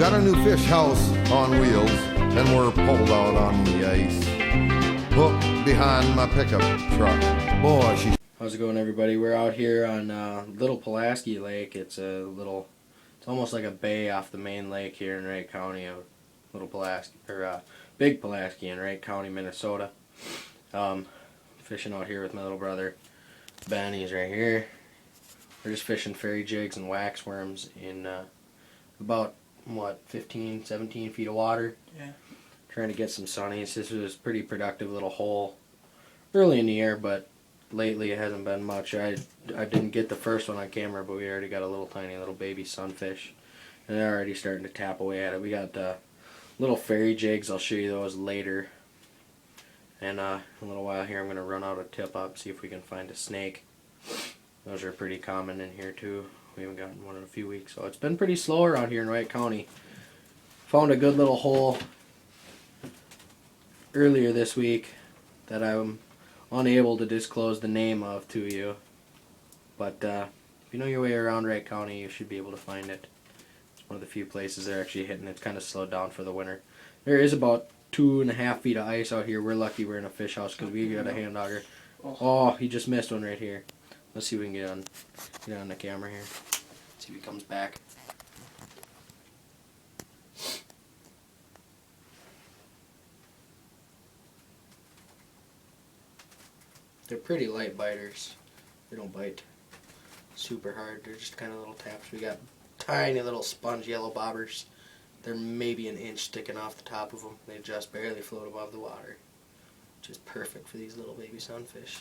got a new fish house on wheels, and we're pulled out on the ice. Hooked behind my pickup truck. Boy, she's... How's it going, everybody? We're out here on Little Pulaski Lake. It's almost like a bay off the main lake here in Wright County of Little Pulaski, or Big Pulaski in Wright County, Minnesota. Fishing out here with my little brother Ben. He's right here. We're just fishing fairy jigs and wax worms in about 15, 17 feet of water. Yeah. Trying to get some sunnies. This was a pretty productive little hole early in the year, but lately it hasn't been much. I didn't get the first one on camera, but we already got a little tiny little baby sunfish, and they're already starting to tap away at it. We got little fairy jigs. I'll show you those later. And in a little while here, I'm going to run out a tip up, see if we can find a snake. Those are pretty common in here too. We haven't gotten one in a few weeks, so it's been pretty slow around here in Wright County. Found a good little hole earlier this week that I'm unable to disclose the name of to you, but if you know your way around Wright County, you should be able to find it. It's one of the few places they're actually hitting. It's kind of slowed down for the winter. There is about 2.5 feet of ice out here. We're lucky we're in a fish house because we got a hand auger. Oh, he just missed one right here. Let's see if we can get on the camera here. See if he comes back. They're pretty light biters. They don't bite super hard. They're just kind of little taps. We got tiny little sponge yellow bobbers. They're maybe an inch sticking off the top of them. They just barely float above the water, which is perfect for these little baby sunfish.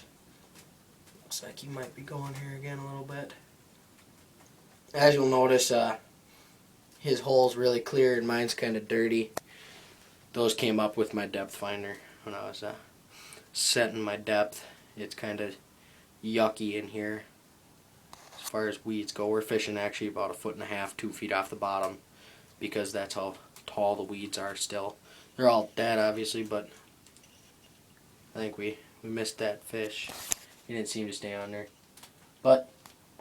Looks like he might be going here again a little bit. As you'll notice, his hole's really clear and mine's kind of dirty. Those came up with my depth finder when I was setting my depth. It's kind of yucky in here as far as weeds go. We're fishing actually about 1.5 feet, 2 feet off the bottom because that's how tall the weeds are still. They're all dead obviously, but I think we missed that fish. He didn't seem to stay on there. But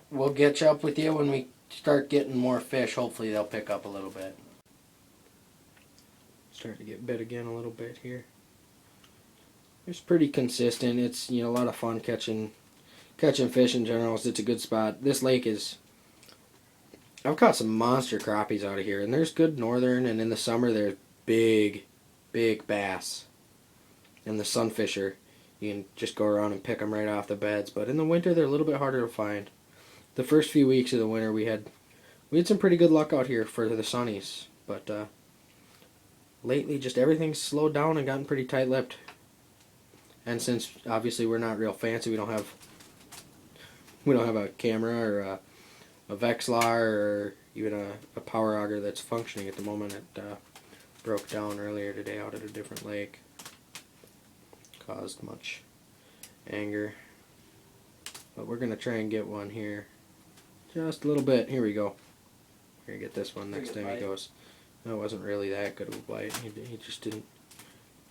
we'll catch up with you when we start getting more fish. Hopefully they'll pick up a little bit. Starting to get bit again a little bit here. It's pretty consistent. It's a lot of fun catching fish in general. It's a good spot. This lake is... I've caught some monster crappies out of here, and there's good northern, and in the summer there's big bass. And the sunfisher, you can just go around and pick them right off the beds. But in the winter they're a little bit harder to find. The first few weeks of the winter we had some pretty good luck out here for the sunnies, but lately just everything's slowed down and gotten pretty tight-lipped. And since obviously we're not real fancy, we don't have a camera or a Vexlar or even a power auger that's functioning at the moment. It broke down earlier today out at a different lake. Caused much anger. But we're gonna try and get one here. Just a little bit. Here we go. We're gonna get this one next time he goes. No, it wasn't really that good of a bite. He just didn't.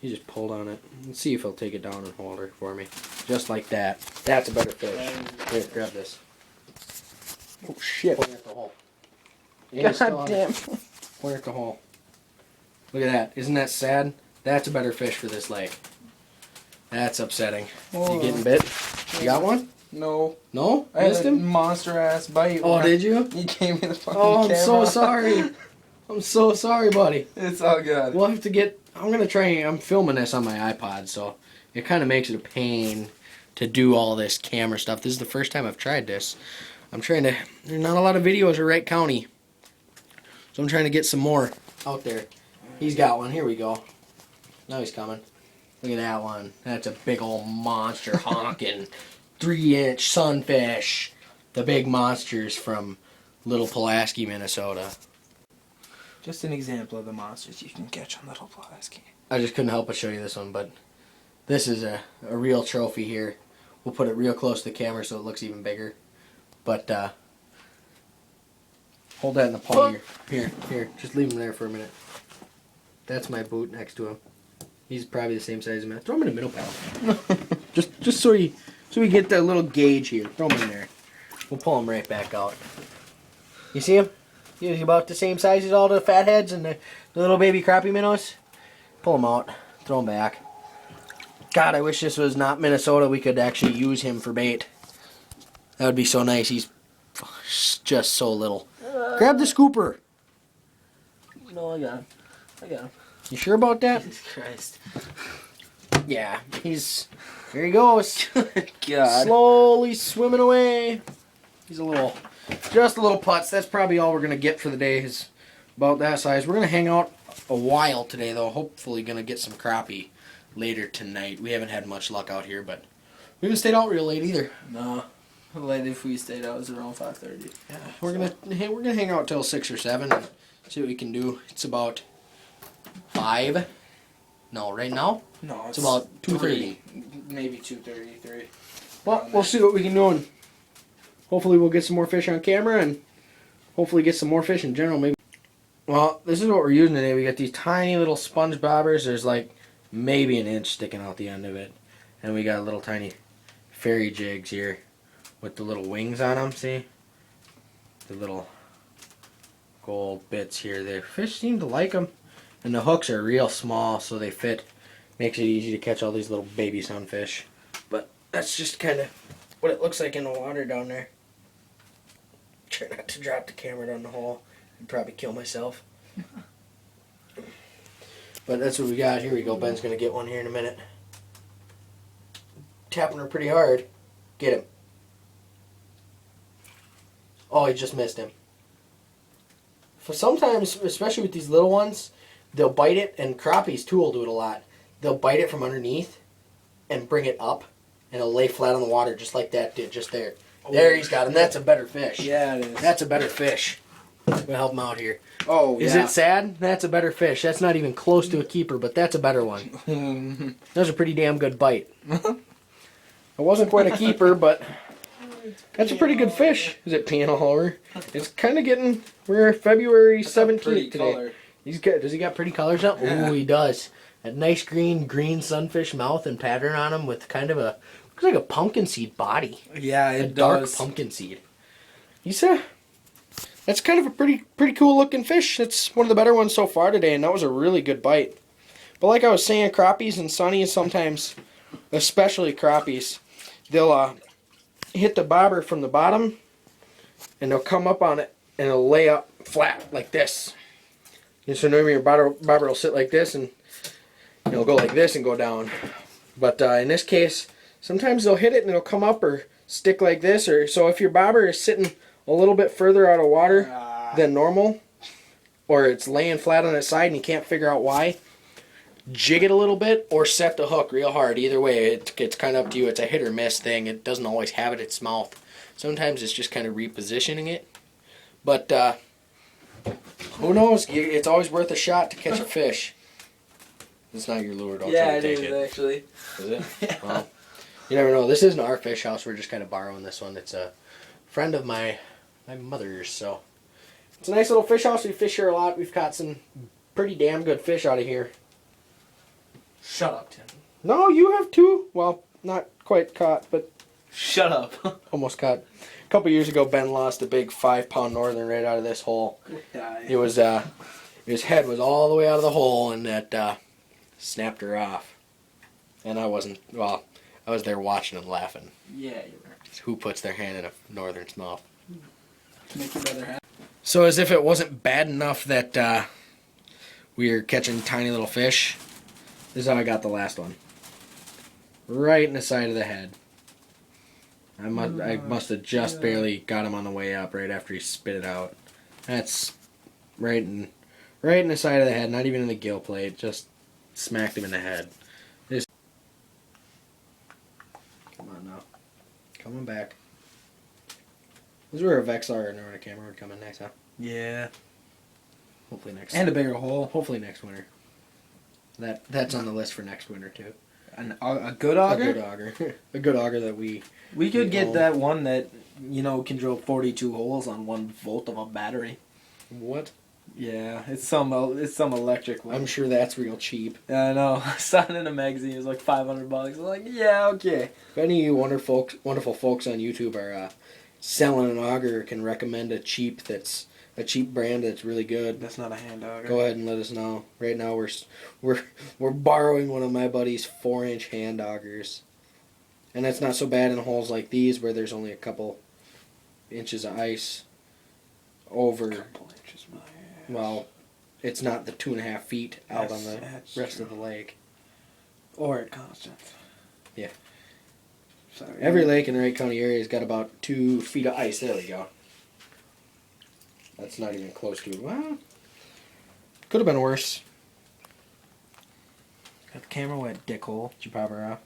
He just pulled on it. Let's see if he'll take it down and hold her for me. Just like that. That's a better fish. Here, grab this. Oh shit. Point at the hole. Yeah, God damn. Point at the hole. Look at that. Isn't that sad? That's a better fish for this lake. That's upsetting. You getting bit? You got one? No. No? I had Missed a him? monster ass bite. Oh, did you? You gave me the fucking Oh, I'm camera. so sorry. I'm so sorry, buddy. It's all good. We'll have to get... I'm going to try... I'm filming this on my iPod, so it kind of makes it a pain to do all this camera stuff. This is the first time I've tried this. I'm trying to... There's not a lot of videos of Wright County, so I'm trying to get some more out there. He's got one. Here we go. Now he's coming. Look at that one. That's a big old monster honking 3-inch sunfish. The big monsters from Little Pulaski, Minnesota. Just an example of the monsters you can catch on Little Pulaski. I just couldn't help but show you this one, but this is a real trophy here. We'll put it real close to the camera so it looks even bigger. But hold that in the palm here. Here. Just leave him there for a minute. That's my boot next to him. He's probably the same size as me. Throw him in the middle, pal. just so we get that little gauge here. Throw him in there. We'll pull him right back out. You see him? He's about the same size as all the fatheads and the little baby crappie minnows. Pull them out. Throw them back. God, I wish this was not Minnesota. We could actually use him for bait. That would be so nice. He's just so little. Grab the scooper. No, I got him. You sure about that? Jesus Christ. Yeah, here he goes. God. Slowly swimming away. He's just a little putz. That's probably all we're going to get for the day is about that size. We're going to hang out a while today, though. Hopefully going to get some crappie later tonight. We haven't had much luck out here, but we haven't stayed out real late either. No. Late if we stayed out was around 5:30. Yeah, we're gonna hang out till 6 or 7 and see what we can do. It's about 5. No, right now? No, It's about 2:30. Maybe 2:33. Well, we'll see what we can do, and hopefully we'll get some more fish on camera, and hopefully get some more fish in general. Maybe. Well, this is what we're using today. We got these tiny little sponge bobbers. There's like maybe an inch sticking out the end of it, and we got little tiny fairy jigs here with the little wings on them. See, the little gold bits here. The fish seem to like them, and the hooks are real small, so they fit. Makes it easy to catch all these little baby sunfish. But that's just kind of what it looks like in the water down there. Try not to drop the camera down the hole. I'd probably kill myself. But that's what we got. Here we go. Ben's going to get one here in a minute. Tapping her pretty hard. Get him. Oh, he just missed him. For sometimes, especially with these little ones, they'll bite it, and crappies too will do it a lot. They'll bite it from underneath and bring it up, and it'll lay flat on the water just like that did, just there. There he's got him. That's a better fish. Yeah, it is. That's a better fish. We'll help him out here. Oh, Is it sad? That's a better fish. That's not even close to a keeper, but that's a better one. That was a pretty damn good bite. It wasn't quite a keeper, but that's a pretty good fish. Is it peeing all over? It's kind of getting. We're February 17th today. Color. Does he got pretty colors up? Yeah. Oh, he does. That nice green sunfish mouth and pattern on him with kind of looks like a pumpkin seed body. Yeah, A it dark does. pumpkin seed. That's kind of a pretty cool looking fish. It's one of the better ones so far today, and that was a really good bite. But like I was saying, crappies and sunnies sometimes, especially crappies, they'll hit the bobber from the bottom, and they'll come up on it, and it'll lay up flat like this. And so normally your bobber will sit like this, and it'll go like this and go down. But in this case, sometimes they'll hit it and it'll come up or stick like this. Or so if your bobber is sitting a little bit further out of water than normal, or it's laying flat on its side and you can't figure out why, jig it a little bit or set the hook real hard. Either way, it's kind of up to you. It's a hit or miss thing. It doesn't always have it in its mouth. Sometimes it's just kind of repositioning it. But who knows? It's always worth a shot to catch a fish. It's not your lure. Don't try Yeah, to it take is it. actually. Is it? Yeah. Well, you never know. This isn't our fish house. We're just kind of borrowing this one. It's a friend of my mother's. So it's a nice little fish house. We fish here a lot. We've caught some pretty damn good fish out of here. Shut up, Tim. No, you have too. Well, not quite caught, but Shut up. almost caught. A couple years ago, Ben lost a big 5-pound northern right out of this hole. It was his head was all the way out of the hole, and that snapped her off. And I wasn't. Well, I was there watching and laughing. Yeah, you're right. Who puts their hand in a northern's mouth? Make your brother happy. So as if it wasn't bad enough that we are catching tiny little fish, this is how I got the last one. Right in the side of the head. I must have just barely got him on the way up right after he spit it out. That's right in the side of the head, not even in the gill plate, just smacked him in the head. Come on now. Coming back. This is where a Vexar and a camera would come in next, huh? Yeah. Hopefully next. And a bigger hole. Hopefully next winter. That's on the list for next winter too. A good auger? A good auger. A good auger that we We get own. that one that, can drill 42 holes on 1 volt of a battery. What? Yeah, it's some electric one. I'm sure that's real cheap. Yeah, I know. I saw it in a magazine. It was like $500. I'm like, yeah, okay. If any of you wonderful folks on YouTube are selling an auger, can recommend a cheap that's a cheap brand that's really good, That's not a hand auger. go ahead and let us know. Right now we're borrowing one of my buddy's 4-inch hand augers, and that's not so bad in holes like these where there's only a couple inches of ice over. Couple inches, my ass. Well, it's not the 2.5 feet out on the That's rest true. of the lake. Or at constant. Yeah. Sorry. Every lake in the Wright County area has got about 2 feet of ice. There we go. That's not even close to it. Well, could have been worse. Got the camera wet, dickhole. Did you pop her off?